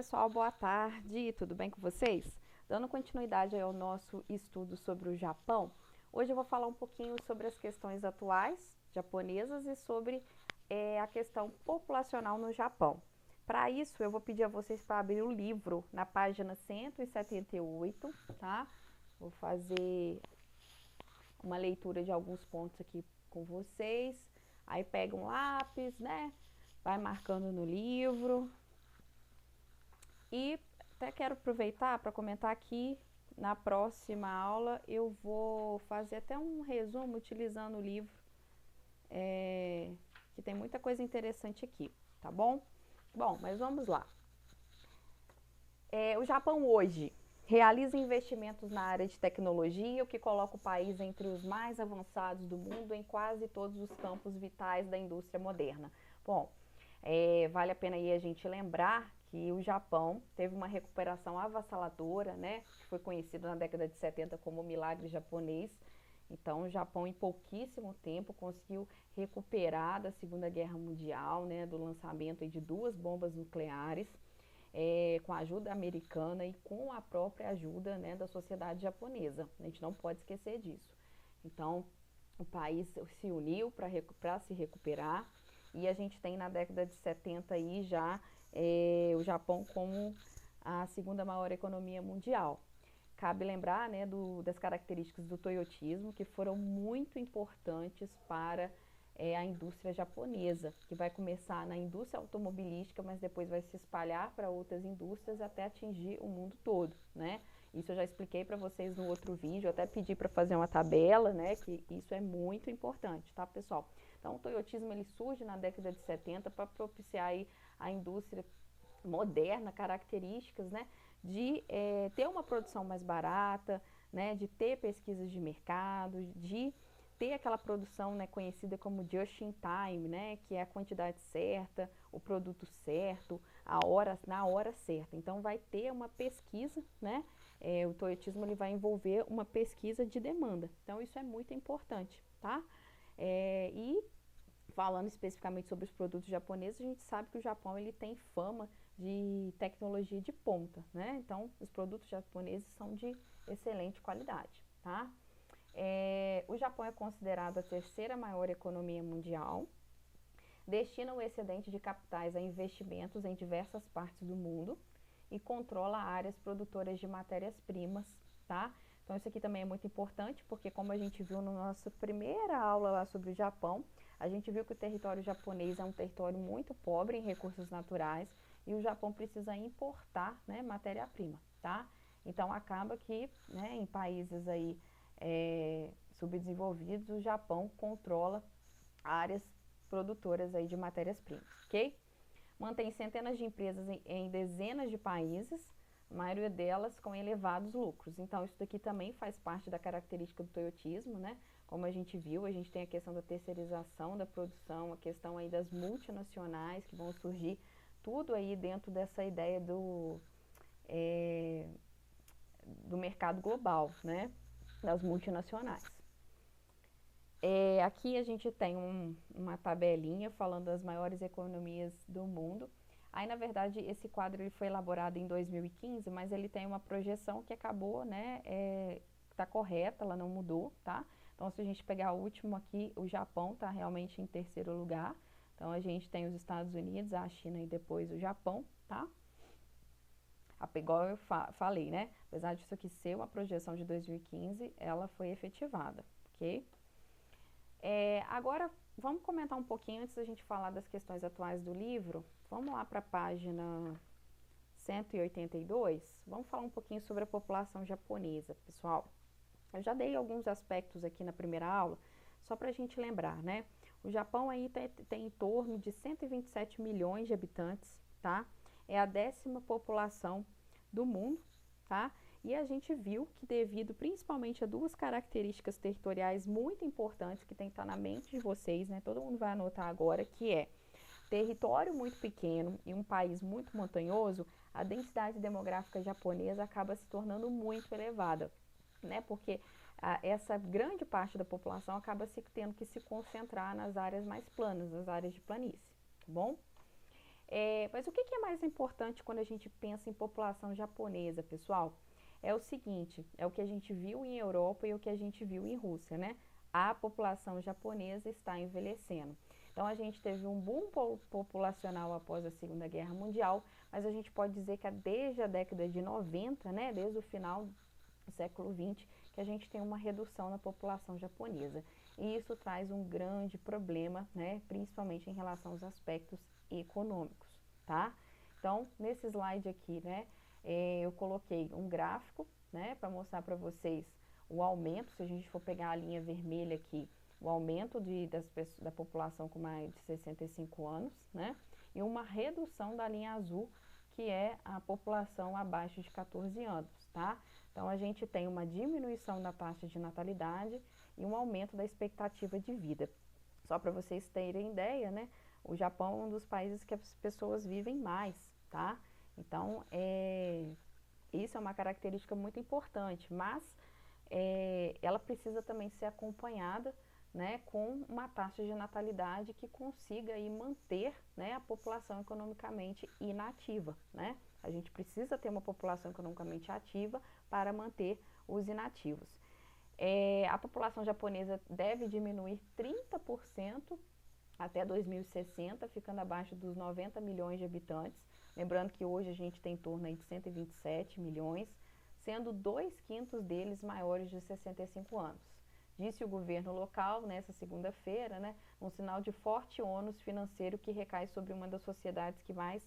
pessoal, boa tarde, tudo bem com vocês? Dando continuidade ao nosso estudo sobre o Japão, hoje eu vou falar um pouquinho sobre as questões atuais japonesas e sobre a questão populacional no Japão. Para isso, eu vou pedir a vocês para abrir o livro na página 178, tá? Vou fazer uma leitura de alguns pontos aqui com vocês. Aí pega um lápis, né? Vai marcando no livro. E até quero aproveitar para comentar aqui, na próxima aula eu vou fazer até um resumo utilizando o livro, que tem muita coisa interessante aqui, tá bom? Bom, mas vamos lá. O Japão hoje realiza investimentos na área de tecnologia, o que coloca o país entre os mais avançados do mundo em quase todos os campos vitais da indústria moderna. Bom, vale a pena aí a gente lembrar que o Japão teve uma recuperação avassaladora, né? Que foi conhecido na década de 70 como o milagre japonês. Então, o Japão, em pouquíssimo tempo, conseguiu recuperar da Segunda Guerra Mundial, né? Do lançamento aí de 2 bombas nucleares, com a ajuda americana e com a própria ajuda, né, da sociedade japonesa. A gente não pode esquecer disso. Então, o país se uniu para se recuperar. E a gente tem na década de 70 aí já o Japão como a segunda maior economia mundial. Cabe lembrar, né, das características do toyotismo, que foram muito importantes para a indústria japonesa, que vai começar na indústria automobilística, mas depois vai se espalhar para outras indústrias até atingir o mundo todo, né? Isso eu já expliquei para vocês no outro vídeo, até pedi para fazer uma tabela, né, que isso é muito importante, tá, pessoal? Então, o toyotismo ele surge na década de 70 para propiciar aí a indústria moderna, características, né, de ter uma produção mais barata, né, de ter pesquisas de mercado, de ter aquela produção, né, conhecida como just in time, né, que é a quantidade certa, o produto certo, na hora certa. Então vai ter uma pesquisa, né, o toyotismo ele vai envolver uma pesquisa de demanda. Então isso é muito importante, tá? E falando especificamente sobre os produtos japoneses, a gente sabe que o Japão ele tem fama de tecnologia de ponta, né? Então, os produtos japoneses são de excelente qualidade, tá? O Japão é considerado a terceira maior economia mundial, destina o excedente de capitais a investimentos em diversas partes do mundo e controla áreas produtoras de matérias-primas, tá? Então, isso aqui também é muito importante, porque como a gente viu na nossa primeira aula lá sobre o Japão, a gente viu que o território japonês é um território muito pobre em recursos naturais e o Japão precisa importar, né, matéria-prima, tá? Então, acaba que, né, em países aí subdesenvolvidos, o Japão controla áreas produtoras aí de matérias-primas, ok? Mantém centenas de empresas em dezenas de países, a maioria delas com elevados lucros. Então, isso daqui também faz parte da característica do toyotismo, né? Como a gente viu, a gente tem a questão da terceirização da produção, a questão aí das multinacionais que vão surgir, tudo aí dentro dessa ideia do mercado global, né? Das multinacionais. Aqui a gente tem uma tabelinha falando das maiores economias do mundo. Aí, na verdade, esse quadro ele foi elaborado em 2015, mas ele tem uma projeção que acabou, né, tá correta, ela não mudou, tá? Então, se a gente pegar o último aqui, o Japão tá realmente em terceiro lugar. Então, a gente tem os Estados Unidos, a China e depois o Japão, tá? Igual eu falei, né? Apesar disso aqui ser uma projeção de 2015, ela foi efetivada, ok? Agora, vamos comentar um pouquinho, antes da gente falar das questões atuais do livro, vamos lá para a página 182, vamos falar um pouquinho sobre a população japonesa, pessoal. Eu já dei alguns aspectos aqui na primeira aula, só para a gente lembrar, né? O Japão aí tem em torno de 127 milhões de habitantes, tá? É a 10ª população do mundo, tá? E a gente viu que devido principalmente a 2 características territoriais muito importantes que tem que estar na mente de vocês, né? Todo mundo vai anotar agora, que é território muito pequeno e um país muito montanhoso, a densidade demográfica japonesa acaba se tornando muito elevada, né? Porque essa grande parte da população acaba tendo que se concentrar nas áreas mais planas, nas áreas de planície, tá bom? Mas o que que é mais importante quando a gente pensa em população japonesa, pessoal? É o seguinte, é o que a gente viu em Europa e o que a gente viu em Rússia, né? A população japonesa está envelhecendo. Então a gente teve um boom populacional após a Segunda Guerra Mundial, mas a gente pode dizer que desde a década de 90, né, desde o final do século 20, que a gente tem uma redução na população japonesa. E isso traz um grande problema, né, principalmente em relação aos aspectos econômicos, tá? Então, nesse slide aqui, né, eu coloquei um gráfico, né, para mostrar para vocês o aumento, se a gente for pegar a linha vermelha aqui, o aumento da população com mais de 65 anos, né, e uma redução da linha azul, que é a população abaixo de 14 anos, tá? Então, a gente tem uma diminuição da taxa de natalidade e um aumento da expectativa de vida. Só para vocês terem ideia, né? O Japão é um dos países que as pessoas vivem mais, tá? Então, isso é uma característica muito importante, mas ela precisa também ser acompanhada, né, com uma taxa de natalidade que consiga aí manter, né, a população economicamente inativa, né? A gente precisa ter uma população economicamente ativa para manter os inativos. A população japonesa deve diminuir 30% até 2060, ficando abaixo dos 90 milhões de habitantes. Lembrando que hoje a gente tem em torno aí de 127 milhões, sendo 2/5 deles maiores de 65 anos. Disse o governo local nessa segunda-feira, né, um sinal de forte ônus financeiro que recai sobre uma das sociedades que mais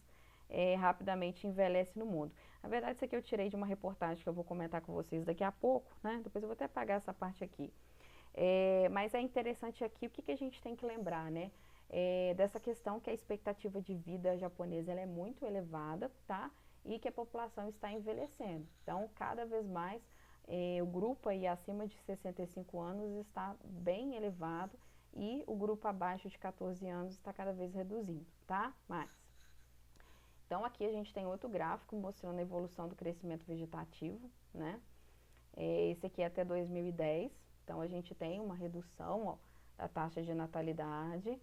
rapidamente envelhece no mundo. Na verdade, isso aqui eu tirei de uma reportagem que eu vou comentar com vocês daqui a pouco, né? Depois eu vou até apagar essa parte aqui. Mas é interessante aqui o que a gente tem que lembrar, né? Dessa questão que a expectativa de vida japonesa ela é muito elevada, tá? E que a população está envelhecendo. Então, cada vez mais, o grupo aí acima de 65 anos está bem elevado e o grupo abaixo de 14 anos está cada vez reduzindo, tá? Então, aqui a gente tem outro gráfico mostrando a evolução do crescimento vegetativo, né? Esse aqui é até 2010. Então, a gente tem uma redução, ó, da taxa de natalidade,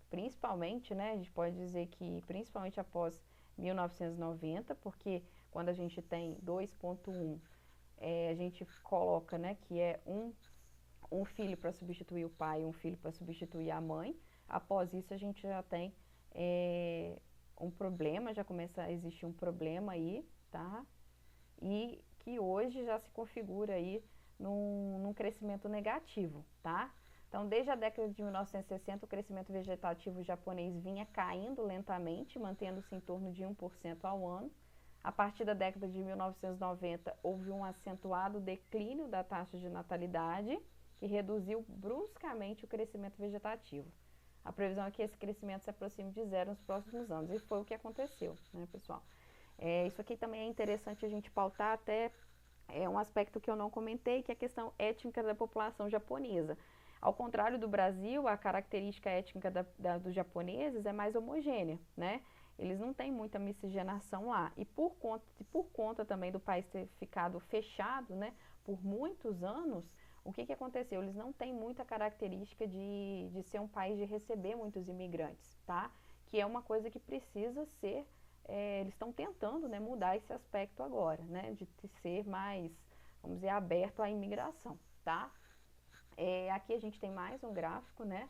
principalmente, né? A gente pode dizer que principalmente após 1990, porque quando a gente tem 2,1, a gente coloca, né, que é um filho para substituir o pai e um filho para substituir a mãe. Após isso, a gente já tem um problema, já começa a existir um problema aí, tá? E que hoje já se configura aí num crescimento negativo, tá? Então, desde a década de 1960, o crescimento vegetativo japonês vinha caindo lentamente, mantendo-se em torno de 1% ao ano. A partir da década de 1990, houve um acentuado declínio da taxa de natalidade, que reduziu bruscamente o crescimento vegetativo. A previsão é que esse crescimento se aproxime de zero nos próximos anos, e foi o que aconteceu, né, pessoal? Isso aqui também é interessante a gente pautar, até um aspecto que eu não comentei, que é a questão étnica da população japonesa. Ao contrário do Brasil, a característica étnica dos japoneses é mais homogênea, né? Eles não têm muita miscigenação lá. E por conta também do país ter ficado fechado, né, por muitos anos, o que aconteceu? Eles não têm muita característica de ser um país de receber muitos imigrantes, tá? Que é uma coisa que precisa ser, eles estão tentando, né, mudar esse aspecto agora, né? De ser mais, vamos dizer, aberto à imigração, tá? Aqui a gente tem mais um gráfico, né?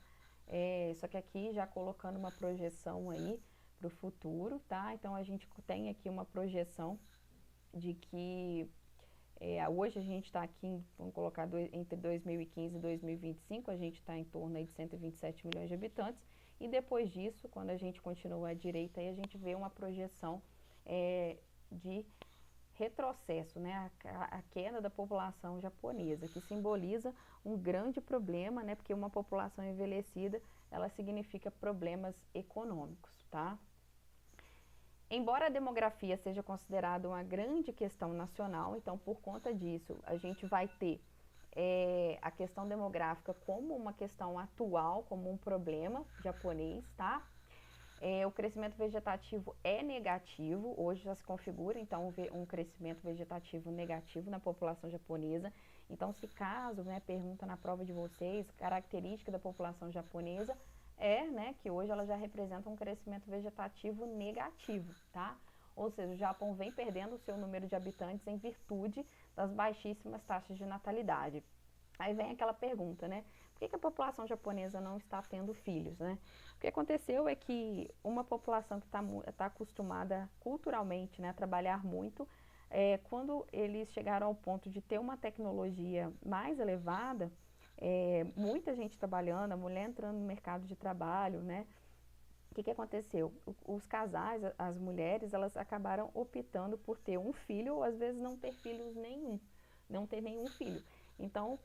Só que aqui já colocando uma projeção aí para o futuro, tá? Então a gente tem aqui uma projeção de que hoje a gente está aqui, vamos colocar entre 2015 e 2025, a gente está em torno aí de 127 milhões de habitantes, e depois disso, quando a gente continua à direita, aí a gente vê uma projeção de retrocesso, né, a queda da população japonesa, que simboliza um grande problema, né, porque uma população envelhecida, ela significa problemas econômicos, tá? Embora a demografia seja considerada uma grande questão nacional, então por conta disso a gente vai ter a questão demográfica como uma questão atual, como um problema japonês, tá? O crescimento vegetativo é negativo, hoje já se configura então um crescimento vegetativo negativo na população japonesa. Então, se caso, né, pergunta na prova de vocês, característica da população japonesa, né, que hoje ela já representa um crescimento vegetativo negativo, tá? Ou seja, o Japão vem perdendo o seu número de habitantes em virtude das baixíssimas taxas de natalidade. Aí vem aquela pergunta, né? Por que a população japonesa não está tendo filhos, né? O que aconteceu é que uma população que está acostumada culturalmente, né, a trabalhar muito, quando eles chegaram ao ponto de ter uma tecnologia mais elevada, muita gente trabalhando, a mulher entrando no mercado de trabalho, né? O que aconteceu? Os casais, as mulheres, elas acabaram optando por ter um filho ou às vezes não ter filhos nenhum, não ter nenhum filho. Então,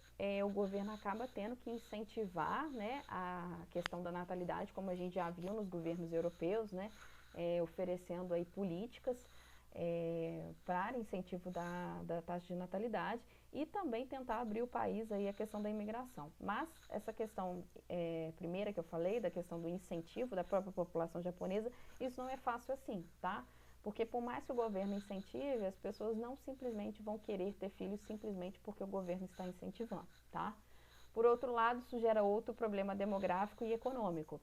o governo acaba tendo que incentivar, né, a questão da natalidade, como a gente já viu nos governos europeus, né, oferecendo aí políticas para incentivo da taxa de natalidade e também tentar abrir o país aí a questão da imigração. Mas essa questão primeira que eu falei, da questão do incentivo da própria população japonesa, isso não é fácil assim, tá? Porque por mais que o governo incentive, as pessoas não simplesmente vão querer ter filhos simplesmente porque o governo está incentivando, tá? Por outro lado, isso gera outro problema demográfico e econômico.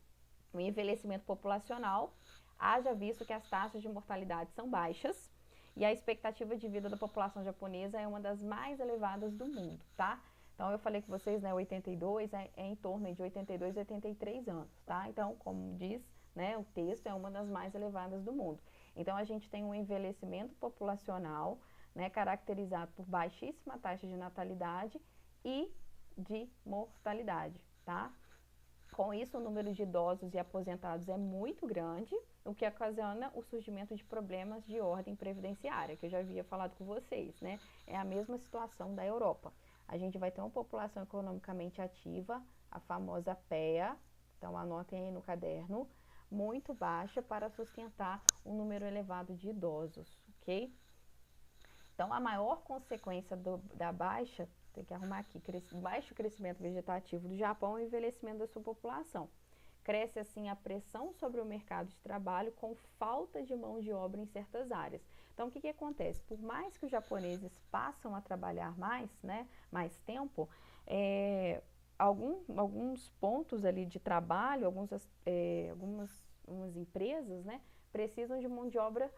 O envelhecimento populacional, haja visto que as taxas de mortalidade são baixas e a expectativa de vida da população japonesa é uma das mais elevadas do mundo, tá? Então, eu falei com vocês, né, 82 é em torno de 82 a 83 anos, tá? Então, como diz, né, o texto é uma das mais elevadas do mundo. Então, a gente tem um envelhecimento populacional, né, caracterizado por baixíssima taxa de natalidade e de mortalidade, tá? Com isso, o número de idosos e aposentados é muito grande, o que ocasiona o surgimento de problemas de ordem previdenciária, que eu já havia falado com vocês, né? É a mesma situação da Europa. A gente vai ter uma população economicamente ativa, a famosa PEA, então anotem aí no caderno, muito baixa para sustentar um número elevado de idosos, ok? Então, a maior consequência da baixa, tem que arrumar aqui, baixo crescimento vegetativo do Japão é o envelhecimento da sua população. Cresce assim a pressão sobre o mercado de trabalho com falta de mão de obra em certas áreas. Então, o que acontece? Por mais que os japoneses passam a trabalhar mais, né, mais tempo, alguns pontos ali de trabalho, algumas empresas, né, precisam de mão de obra,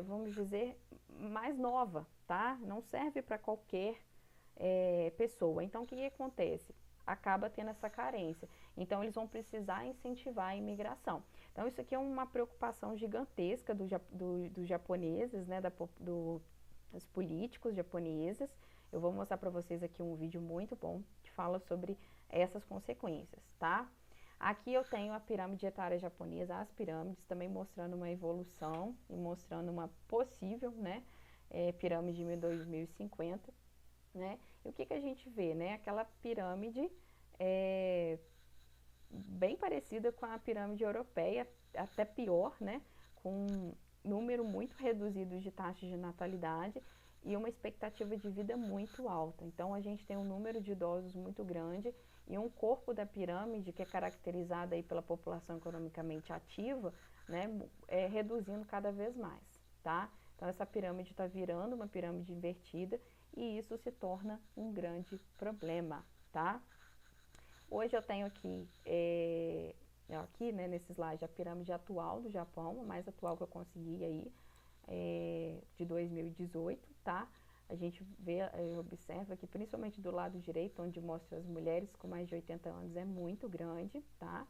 vamos dizer, mais nova, tá? Não serve para qualquer pessoa. Então, o que acontece? Acaba tendo essa carência. Então, eles vão precisar incentivar a imigração. Então, isso aqui é uma preocupação gigantesca dos japoneses, né, dos políticos japoneses. Eu vou mostrar para vocês aqui um vídeo muito bom que fala sobre essas consequências, tá? Aqui eu tenho a pirâmide etária japonesa, as pirâmides, também mostrando uma evolução e mostrando uma possível, né, pirâmide de 2050, né? E o que a gente vê, né? Aquela pirâmide bem parecida com a pirâmide europeia, até pior, né? Com número muito reduzido de taxas de natalidade e uma expectativa de vida muito alta. Então, a gente tem um número de idosos muito grande e um corpo da pirâmide que é caracterizado aí pela população economicamente ativa, né, reduzindo cada vez mais, tá? Então, essa pirâmide está virando uma pirâmide invertida e isso se torna um grande problema, tá? Hoje eu tenho aqui, né, nesse slide, a pirâmide atual do Japão, a mais atual que eu consegui aí, de 2018, tá? A gente vê, observa que principalmente do lado direito, onde mostra as mulheres com mais de 80 anos, é muito grande, tá?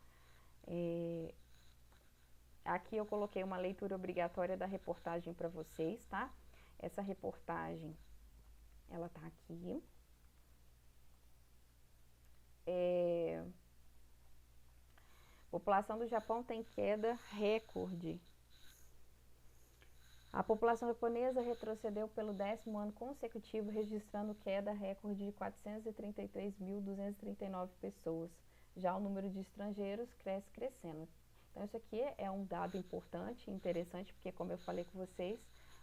Aqui eu coloquei uma leitura obrigatória da reportagem para vocês, tá? Essa reportagem, ela tá aqui. População do Japão tem queda recorde. A população japonesa retrocedeu pelo 10º ano consecutivo, registrando queda recorde de 433.239 pessoas. Já o número de estrangeiros crescendo. Então, isso aqui é um dado importante e interessante, porque, como eu falei com vocês,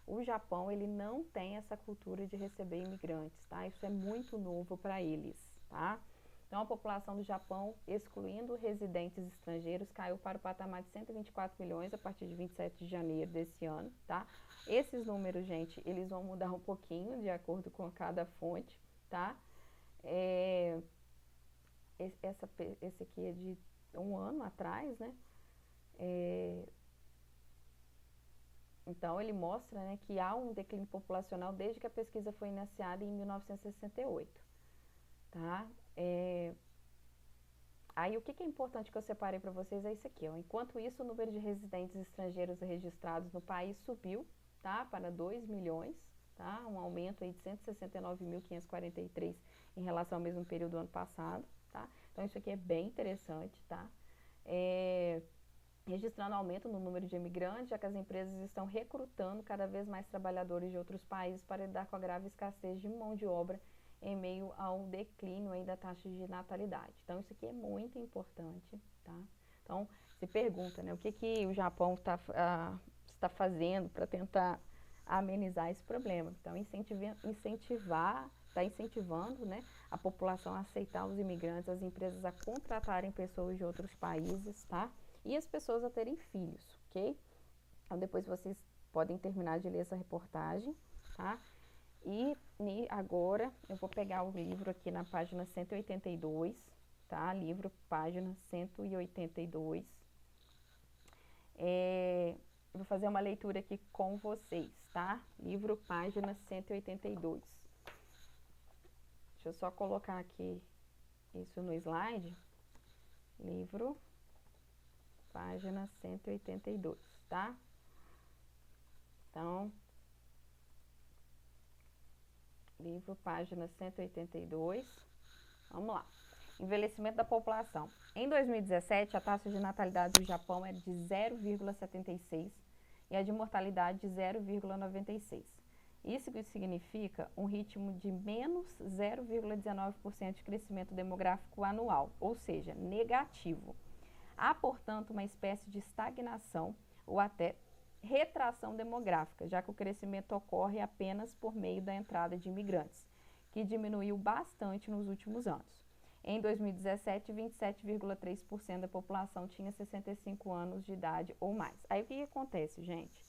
o Japão ele não tem essa cultura de receber imigrantes, tá? Isso é muito novo para eles, tá? Então, a população do Japão, excluindo residentes estrangeiros, caiu para o patamar de 124 milhões a partir de 27 de janeiro desse ano, tá? Esses números, gente, eles vão mudar um pouquinho de acordo com cada fonte, tá? Esse aqui é de um ano atrás, né? Então, ele mostra, né, que há um declínio populacional desde que a pesquisa foi iniciada em 1968, tá? Aí, o que é importante que eu separei para vocês é isso aqui, ó. Enquanto isso, o número de residentes estrangeiros registrados no país subiu, tá, para 2 milhões, tá? Um aumento aí de 169.543 em relação ao mesmo período do ano passado, tá? Então, isso aqui é bem interessante, tá? Registrando aumento no número de imigrantes, já que as empresas estão recrutando cada vez mais trabalhadores de outros países para lidar com a grave escassez de mão de obra em meio ao declínio aí da taxa de natalidade. Então, isso aqui é muito importante, tá? Então, se pergunta, né, o que o Japão está fazendo para tentar amenizar esse problema? Então, está incentivando, né, a população a aceitar os imigrantes, as empresas a contratarem pessoas de outros países, tá? E as pessoas a terem filhos, ok? Então, depois vocês podem terminar de ler essa reportagem, tá? E agora eu vou pegar o livro aqui na página 182, tá? Livro, página 182. Eu vou fazer uma leitura aqui com vocês, tá? Livro, página 182. Deixa eu só colocar aqui isso no slide. Livro, página 182, tá? Então, livro, página 182. Vamos lá. Envelhecimento da população. Em 2017, a taxa de natalidade do Japão era de 0,76 e a de mortalidade de 0,96. Isso significa um ritmo de menos 0,19% de crescimento demográfico anual, ou seja, negativo. Há, portanto, uma espécie de estagnação ou até retração demográfica, já que o crescimento ocorre apenas por meio da entrada de imigrantes, que diminuiu bastante nos últimos anos. Em 2017, 27,3% da população tinha 65 anos de idade ou mais. Aí o que acontece, gente?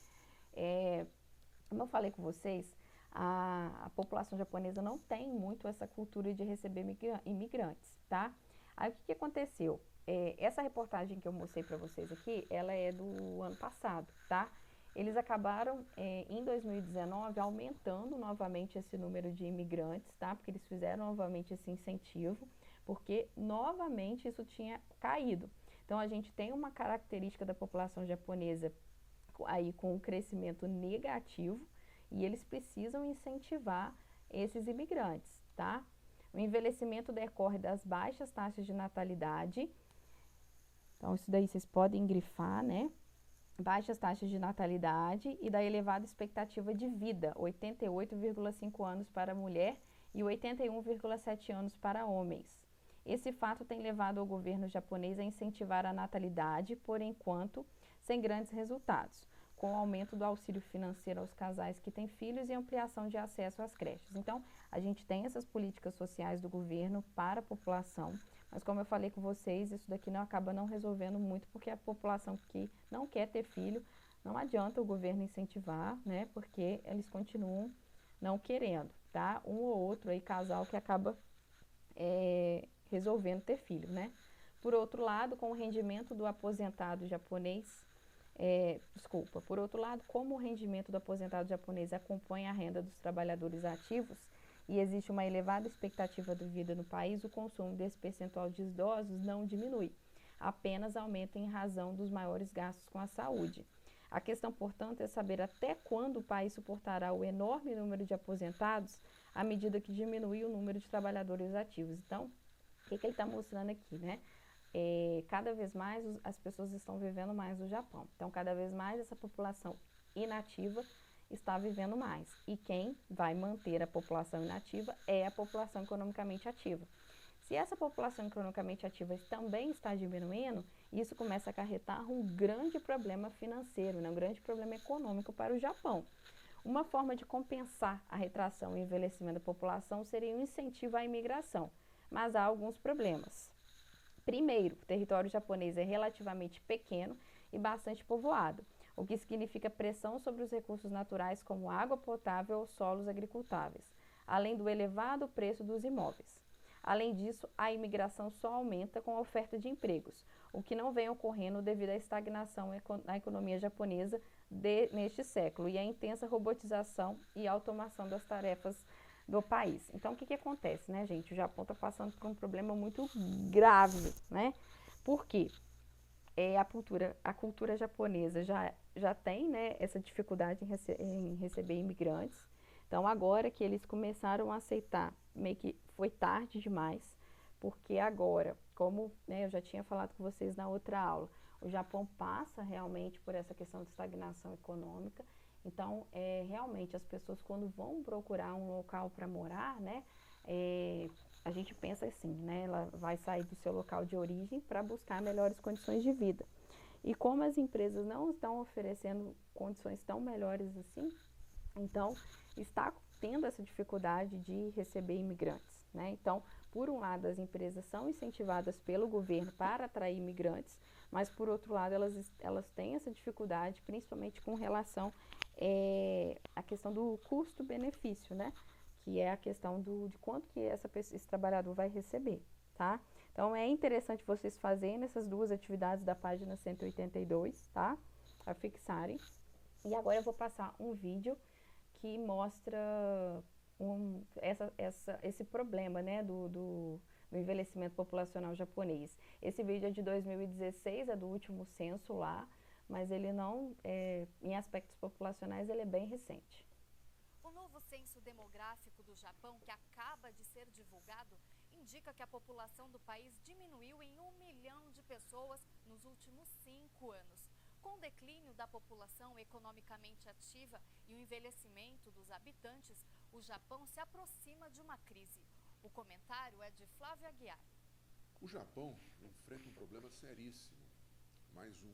Como eu falei com vocês, a população japonesa não tem muito essa cultura de receber imigrantes, tá? Aí o que aconteceu? Essa reportagem que eu mostrei para vocês aqui, ela é do ano passado, tá? Eles acabaram, em 2019, aumentando novamente esse número de imigrantes, tá? Porque eles fizeram novamente esse incentivo, porque novamente isso tinha caído. Então, a gente tem uma característica da população japonesa aí com um crescimento negativo e eles precisam incentivar esses imigrantes, tá? O envelhecimento decorre das baixas taxas de natalidade. Então, isso daí vocês podem grifar, né? Baixas taxas de natalidade e da elevada expectativa de vida, 88,5 anos para mulher e 81,7 anos para homens. Esse fato tem levado o governo japonês a incentivar a natalidade, por enquanto, sem grandes resultados, com o aumento do auxílio financeiro aos casais que têm filhos e ampliação de acesso às creches. Então, a gente tem essas políticas sociais do governo para a população, mas como eu falei com vocês, isso daqui não acaba não resolvendo muito, porque a população que não quer ter filho, não adianta o governo incentivar, né, porque eles continuam não querendo, tá? Um ou outro aí casal que acaba resolvendo ter filho, né? Por outro lado, com o rendimento do aposentado japonês, por outro lado, como o rendimento do aposentado japonês acompanha a renda dos trabalhadores ativos e existe uma elevada expectativa de vida no país, o consumo desse percentual de idosos não diminui, apenas aumenta em razão dos maiores gastos com a saúde. A questão, portanto, é saber até quando o país suportará o enorme número de aposentados à medida que diminui o número de trabalhadores ativos. Então, o que ele está mostrando aqui, né? Cada vez mais as pessoas estão vivendo mais no Japão. Então, cada vez mais essa população inativa está vivendo mais. E quem vai manter a população inativa é a população economicamente ativa. Se essa população economicamente ativa também está diminuindo, isso começa a acarretar um grande problema financeiro, né? Um grande problema econômico para o Japão. Uma forma de compensar a retração e envelhecimento da população seria um incentivo à imigração, mas há alguns problemas. Primeiro, o território japonês é relativamente pequeno e bastante povoado, o que significa pressão sobre os recursos naturais como água potável ou solos agricultáveis, além do elevado preço dos imóveis. Além disso, a imigração só aumenta com a oferta de empregos, o que não vem ocorrendo devido à estagnação na economia japonesa neste século e à intensa robotização e automação das tarefas do país. Então, o que acontece, né, gente? O Japão está passando por um problema muito grave, né? Por quê? A cultura japonesa já tem, né, essa dificuldade em receber imigrantes. Então, agora que eles começaram a aceitar, meio que foi tarde demais, porque agora, como, né, eu já tinha falado com vocês na outra aula, o Japão passa realmente por essa questão de estagnação econômica. Então, realmente, as pessoas quando vão procurar um local para morar, né, a gente pensa assim, né, ela vai sair do seu local de origem para buscar melhores condições de vida. E como as empresas não estão oferecendo condições tão melhores assim, então está tendo essa dificuldade de receber imigrantes, né? Então, por um lado, as empresas são incentivadas pelo governo para atrair imigrantes, mas por outro lado, elas têm essa dificuldade, principalmente com relação à questão do custo-benefício, né? Que é a questão de quanto que esse trabalhador vai receber, tá? Então, é interessante vocês fazerem essas duas atividades da página 182, tá? A fixarem. E agora eu vou passar um vídeo que mostra esse problema, né, do envelhecimento populacional japonês. Esse vídeo é de 2016, é do último censo lá, mas ele não, em aspectos populacionais, ele é bem recente. O novo censo demográfico do Japão, que acaba de ser divulgado, indica que a população do país diminuiu em 1 milhão de pessoas nos últimos 5 anos. Com o declínio da população economicamente ativa e o envelhecimento dos habitantes, o Japão se aproxima de uma crise. O comentário é de Flávia Aguiar. O Japão enfrenta um problema seríssimo, mais um.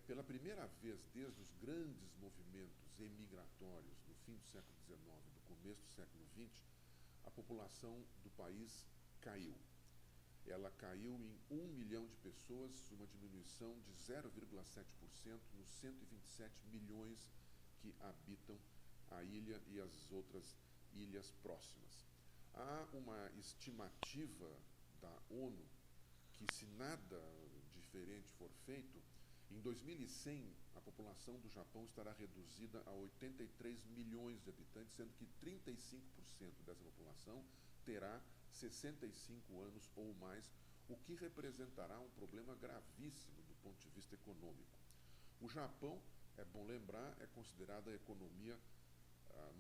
Pela primeira vez desde os grandes movimentos emigratórios do fim do século XIX, do começo do século XX, a população do país caiu. Ela caiu em 1 milhão de pessoas, uma diminuição de 0,7% nos 127 milhões que habitam a ilha e as outras ilhas próximas. Há uma estimativa da ONU que, se nada diferente for feito, em 2100 a população do Japão estará reduzida a 83 milhões de habitantes, sendo que 35% dessa população terá 65 anos ou mais, o que representará um problema gravíssimo do ponto de vista econômico. O Japão, é bom lembrar, é considerada a economia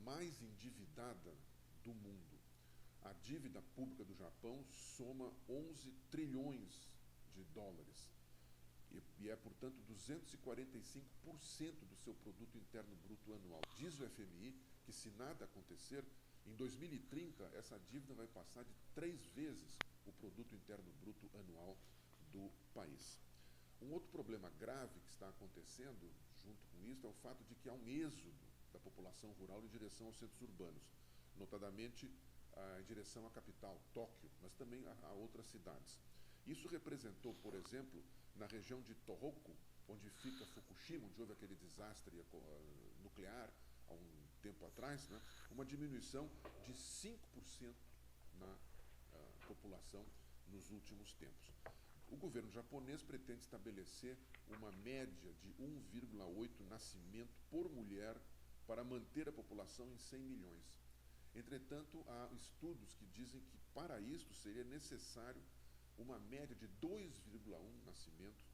mais endividada do mundo. A dívida pública do Japão soma 11 trilhões de dólares e é, portanto, 245% do seu produto interno bruto anual. Diz o FMI que, se nada acontecer, em 2030, essa dívida vai passar de 3 vezes o produto interno bruto anual do país. Um outro problema grave que está acontecendo, junto com isso, é o fato de que há um êxodo da população rural em direção aos centros urbanos, notadamente em direção à capital, Tóquio, mas também a outras cidades. Isso representou, por exemplo, na região de Tohoku, onde fica Fukushima, onde houve aquele desastre nuclear há um tempo atrás, né, uma diminuição de 5% na população nos últimos tempos. O governo japonês pretende estabelecer uma média de 1,8 nascimento por mulher para manter a população em 100 milhões. Entretanto, há estudos que dizem que, para isso, seria necessário uma média de 2,1 nascimentos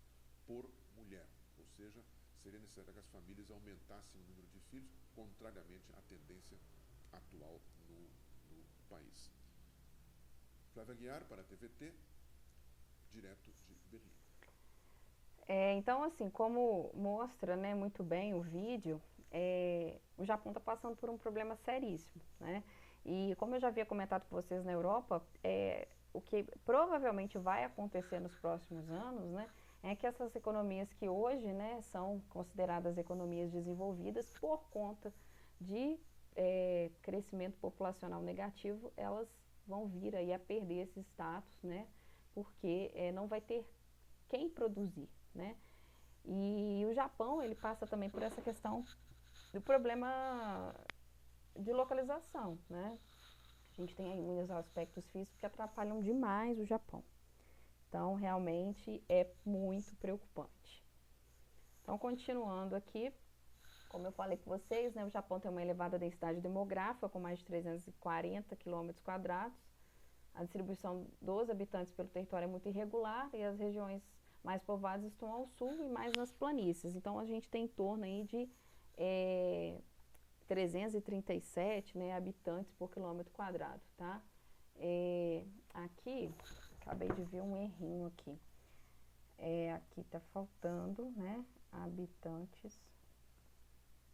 por mulher. Ou seja, seria necessário que as famílias aumentassem o número de filhos, contrariamente à tendência atual no país. Flávia Aguiar, para a TVT, direto de Berlim. Então, assim, como mostra, né, muito bem o vídeo, o Japão está passando por um problema seríssimo, né? E como eu já havia comentado com vocês na Europa, o que provavelmente vai acontecer nos próximos anos, né, é que essas economias que hoje, né, são consideradas economias desenvolvidas por conta de crescimento populacional negativo, elas vão vir aí a perder esse status, né, porque não vai ter quem produzir, né? E o Japão, ele passa também por essa questão do problema de localização, né? A gente tem aí muitos aspectos físicos que atrapalham demais o Japão. Então, realmente é muito preocupante. Então, continuando aqui, como eu falei com vocês, né, o Japão tem uma elevada densidade demográfica, com mais de 340 quilômetros quadrados. A distribuição dos habitantes pelo território é muito irregular e as regiões mais povoadas estão ao sul e mais nas planícies. Então, a gente tem em torno aí de 337, né, habitantes por quilômetro quadrado, tá? Aqui, acabei de ver um errinho aqui. Aqui tá faltando, né, habitantes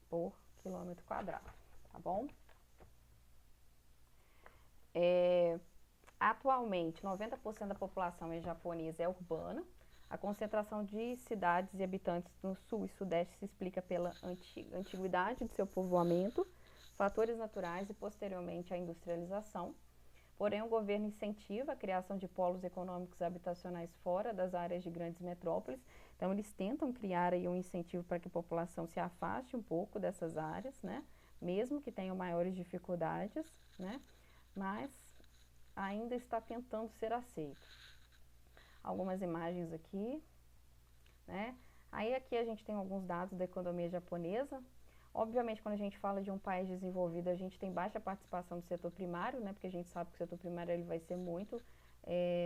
por quilômetro quadrado, tá bom? Atualmente, 90% da população japonesa é urbana. A concentração de cidades e habitantes no sul e sudeste se explica pela antiguidade de seu povoamento, fatores naturais e, posteriormente, a industrialização. Porém, o governo incentiva a criação de polos econômicos habitacionais fora das áreas de grandes metrópoles. Então, eles tentam criar aí um incentivo para que a população se afaste um pouco dessas áreas, né? Mesmo que tenham maiores dificuldades, né? Mas ainda está tentando ser aceito. Algumas imagens aqui, né? Aí aqui a gente tem alguns dados da economia japonesa. Obviamente, quando a gente fala de um país desenvolvido, a gente tem baixa participação do setor primário, né? Porque a gente sabe que o setor primário ele vai ser muito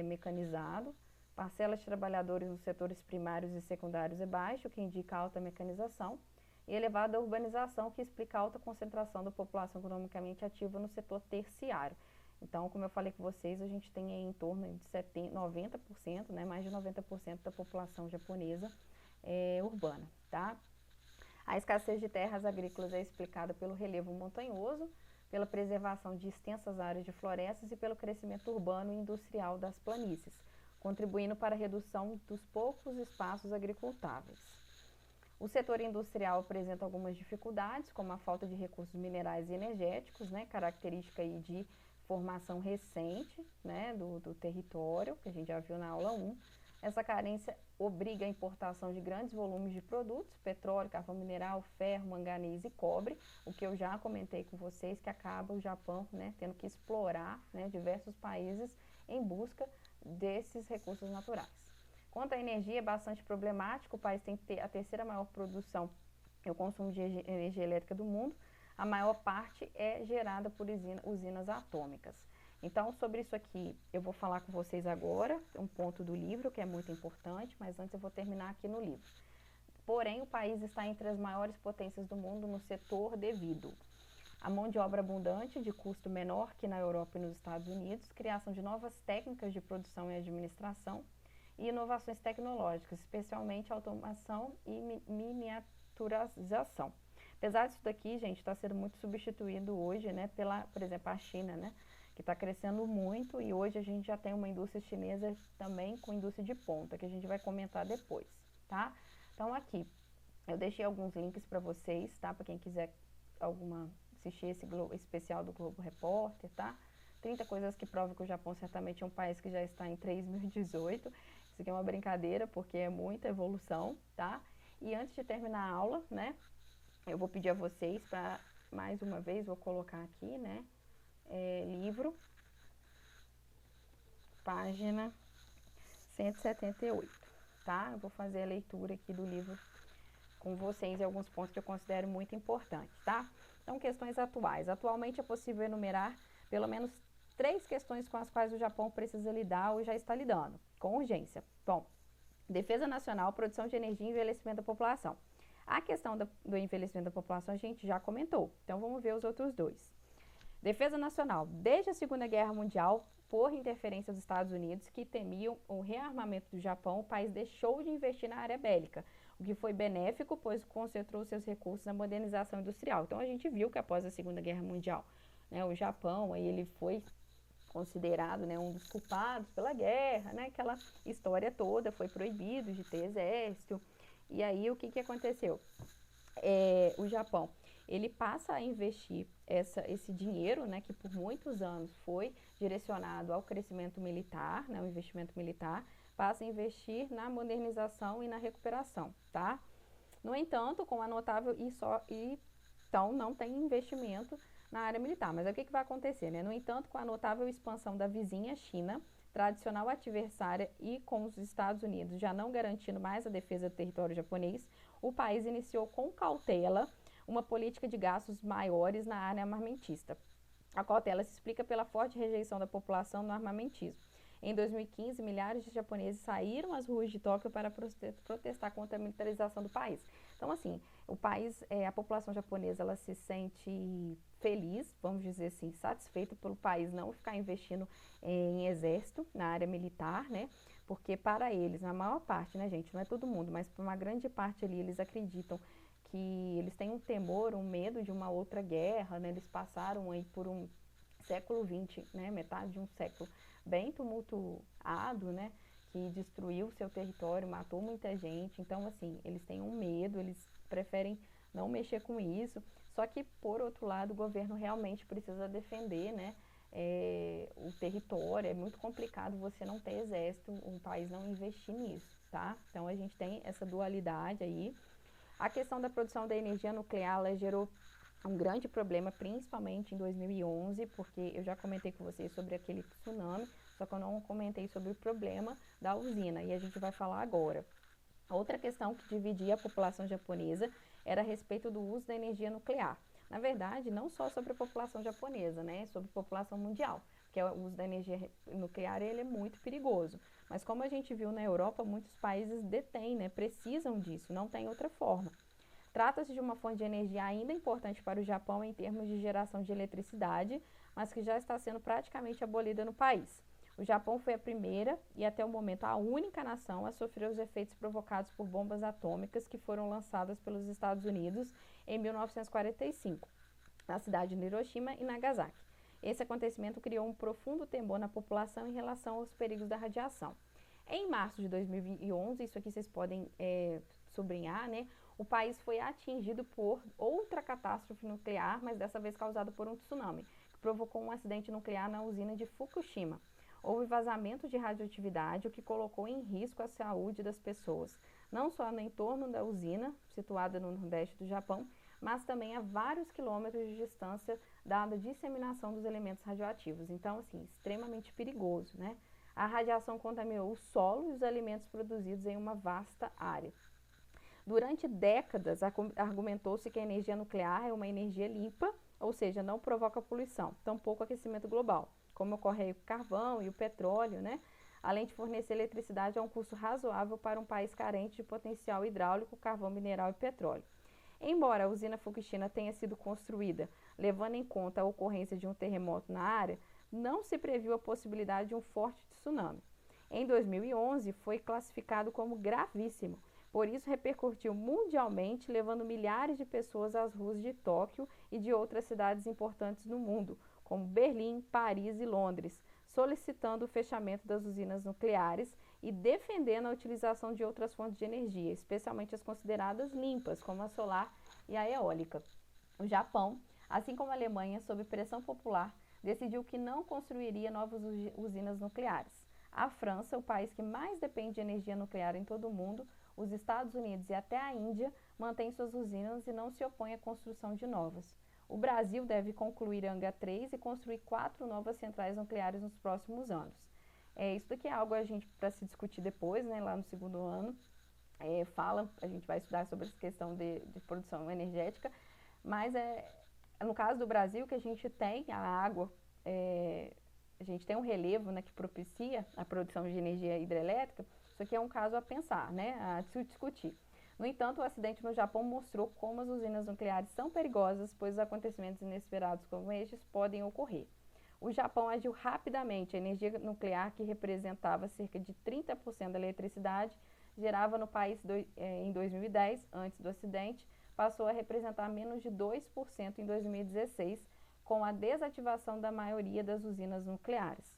mecanizado. Parcela de trabalhadores nos setores primários e secundários é baixa, o que indica alta mecanização. E elevada urbanização, que explica a alta concentração da população economicamente ativa no setor terciário. Então, como eu falei com vocês, a gente tem em torno de 90%, né, mais de 90% da população japonesa urbana, tá? A escassez de terras agrícolas é explicada pelo relevo montanhoso, pela preservação de extensas áreas de florestas e pelo crescimento urbano e industrial das planícies, contribuindo para a redução dos poucos espaços agricultáveis. O setor industrial apresenta algumas dificuldades, como a falta de recursos minerais e energéticos, né, característica aí de formação recente, né, do território, que a gente já viu na aula 1. Essa carência obriga a importação de grandes volumes de produtos, petróleo, carvão mineral, ferro, manganês e cobre, o que eu já comentei com vocês, que acaba o Japão, né, tendo que explorar, né, diversos países em busca desses recursos naturais. Quanto à energia, é bastante problemático, o país tem a terceira maior produção e o consumo de energia elétrica do mundo. A maior parte é gerada por usinas atômicas. Então, sobre isso aqui, eu vou falar com vocês agora, um ponto do livro que é muito importante, mas antes eu vou terminar aqui no livro. Porém, o país está entre as maiores potências do mundo no setor devido à mão de obra abundante, de custo menor que na Europa e nos Estados Unidos, criação de novas técnicas de produção e administração e inovações tecnológicas, especialmente automação e miniaturização. Apesar disso daqui, gente, está sendo muito substituído hoje, né, por exemplo, a China, né, que está crescendo muito e hoje a gente já tem uma indústria chinesa também com indústria de ponta, que a gente vai comentar depois, tá? Então, aqui, eu deixei alguns links para vocês, tá? Para quem quiser assistir esse especial do Globo Repórter, tá? 30 coisas que provam que o Japão certamente é um país que já está em 3018. Isso aqui é uma brincadeira, porque é muita evolução, tá? E antes de terminar a aula, né, eu vou pedir a vocês para, mais uma vez, vou colocar aqui, né, livro, página 178, tá? Eu vou fazer a leitura aqui do livro com vocês e alguns pontos que eu considero muito importantes, tá? Então, questões atuais. Atualmente é possível enumerar pelo menos 3 questões com as quais o Japão precisa lidar ou já está lidando, com urgência. Bom, defesa nacional, produção de energia e envelhecimento da população. A questão do envelhecimento da população a gente já comentou, então vamos ver os outros dois. Defesa nacional. Desde a Segunda Guerra Mundial, por interferência dos Estados Unidos, que temiam o rearmamento do Japão, o país deixou de investir na área bélica, o que foi benéfico, pois concentrou seus recursos na modernização industrial. Então, a gente viu que após a Segunda Guerra Mundial, né, o Japão aí, ele foi considerado, né, um dos culpados pela guerra, né, aquela história toda, foi proibido de ter exército. E aí, o que aconteceu? O Japão, ele passa a investir esse dinheiro, né, que por muitos anos foi direcionado ao crescimento militar, né, o investimento militar, passa a investir na modernização e na recuperação, tá? No entanto, com a notável então não tem investimento na área militar. Mas aí, o que vai acontecer, né? No entanto, com a notável expansão da vizinha China, tradicional adversária e com os Estados Unidos já não garantindo mais a defesa do território japonês, o país iniciou com cautela uma política de gastos maiores na área armamentista. A cautela se explica pela forte rejeição da população no armamentismo. Em 2015, milhares de japoneses saíram às ruas de Tóquio para protestar contra a militarização do país. Então, assim, o país, a população japonesa, ela se sente feliz, vamos dizer assim, satisfeita pelo país não ficar investindo em exército, na área militar, né? Porque para eles, na maior parte, né, gente, não é todo mundo, mas para uma grande parte ali, eles acreditam que eles têm um temor, um medo de uma outra guerra, né? Eles passaram aí por um século XX, né? Metade de um século bem tumultuado, né? Que destruiu o seu território, matou muita gente. Então, assim, eles têm um medo, eles preferem não mexer com isso. Só que, por outro lado, o governo realmente precisa defender, né? O território. É muito complicado você não ter exército, um país não investir nisso, tá? Então, a gente tem essa dualidade aí. A questão da produção da energia nuclear, ela gerou um grande problema, principalmente em 2011, porque eu já comentei com vocês sobre aquele tsunami, só que eu não comentei sobre o problema da usina, e a gente vai falar agora. Outra questão que dividia a população japonesa era a respeito do uso da energia nuclear. Na verdade, não só sobre a população japonesa, né, sobre a população mundial, porque o uso da energia nuclear ele é muito perigoso. Mas como a gente viu na Europa, muitos países detêm, né, precisam disso, não tem outra forma. Trata-se de uma fonte de energia ainda importante para o Japão em termos de geração de eletricidade, mas que já está sendo praticamente abolida no país. O Japão foi a primeira e até o momento a única nação a sofrer os efeitos provocados por bombas atômicas que foram lançadas pelos Estados Unidos em 1945, na cidade de Hiroshima e Nagasaki. Esse acontecimento criou um profundo temor na população em relação aos perigos da radiação. Em março de 2011, isso aqui vocês podem sublinhar, né? O país foi atingido por outra catástrofe nuclear, mas dessa vez causada por um tsunami, que provocou um acidente nuclear na usina de Fukushima. Houve vazamento de radioatividade, o que colocou em risco a saúde das pessoas, não só no entorno da usina, situada no nordeste do Japão, mas também a vários quilômetros de distância, dada a disseminação dos elementos radioativos. Então, assim, extremamente perigoso, né? A radiação contaminou o solo e os alimentos produzidos em uma vasta área. Durante décadas, argumentou-se que a energia nuclear é uma energia limpa, ou seja, não provoca poluição, tampouco aquecimento global, como ocorre com o carvão e o petróleo, né? Além de fornecer eletricidade a um custo razoável para um país carente de potencial hidráulico, carvão mineral e petróleo. Embora a usina Fukushima tenha sido construída levando em conta a ocorrência de um terremoto na área, não se previu a possibilidade de um forte tsunami. Em 2011, foi classificado como gravíssimo. Por isso, repercutiu mundialmente, levando milhares de pessoas às ruas de Tóquio e de outras cidades importantes no mundo, como Berlim, Paris e Londres, solicitando o fechamento das usinas nucleares e defendendo a utilização de outras fontes de energia, especialmente as consideradas limpas, como a solar e a eólica. O Japão, assim como a Alemanha, sob pressão popular, decidiu que não construiria novas usinas nucleares. A França, o país que mais depende de energia nuclear em todo o mundo, os Estados Unidos e até a Índia mantêm suas usinas e não se opõem à construção de novas. O Brasil deve concluir Angra 3 e construir 4 novas centrais nucleares nos próximos anos. Isso daqui é algo para se discutir depois, né, lá no segundo ano. A gente vai estudar sobre essa questão de produção energética, mas no caso do Brasil, que a gente tem a água, a gente tem um relevo, né, que propicia a produção de energia hidrelétrica. Isso aqui é um caso a pensar, né, a se discutir. No entanto, o acidente no Japão mostrou como as usinas nucleares são perigosas, pois acontecimentos inesperados como estes podem ocorrer. O Japão agiu rapidamente. A energia nuclear, que representava cerca de 30% da eletricidade, gerava no país em 2010, antes do acidente, passou a representar menos de 2% em 2016, com a desativação da maioria das usinas nucleares.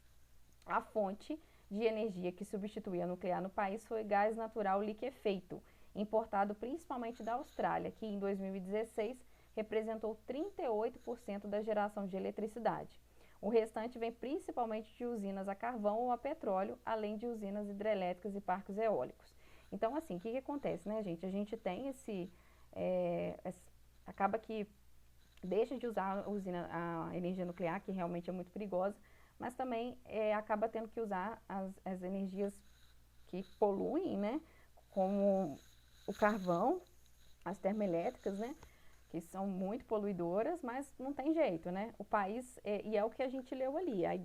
A fonte de energia que substituía a nuclear no país foi gás natural liquefeito, importado principalmente da Austrália, que em 2016 representou 38% da geração de eletricidade. O restante vem principalmente de usinas a carvão ou a petróleo, além de usinas hidrelétricas e parques eólicos. Então, assim, o que acontece, né, gente? A gente tem acaba que deixa de usar a energia nuclear, que realmente é muito perigosa, mas também acaba tendo que usar as energias que poluem, né? Como o carvão, as termoelétricas, né? Que são muito poluidoras, mas não tem jeito, né? O país, e é o que a gente leu ali, a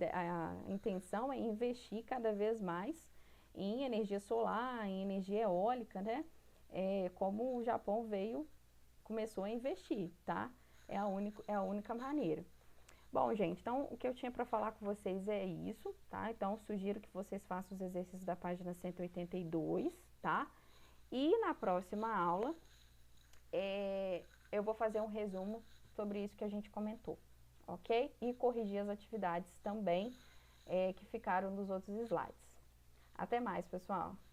intenção é investir cada vez mais em energia solar, em energia eólica, né? Como o Japão começou a investir, tá? É a única maneira. Bom, gente, então o que eu tinha para falar com vocês é isso, tá? Então, sugiro que vocês façam os exercícios da página 182, tá? E na próxima aula, eu vou fazer um resumo sobre isso que a gente comentou, ok? E corrigir as atividades também que ficaram nos outros slides. Até mais, pessoal!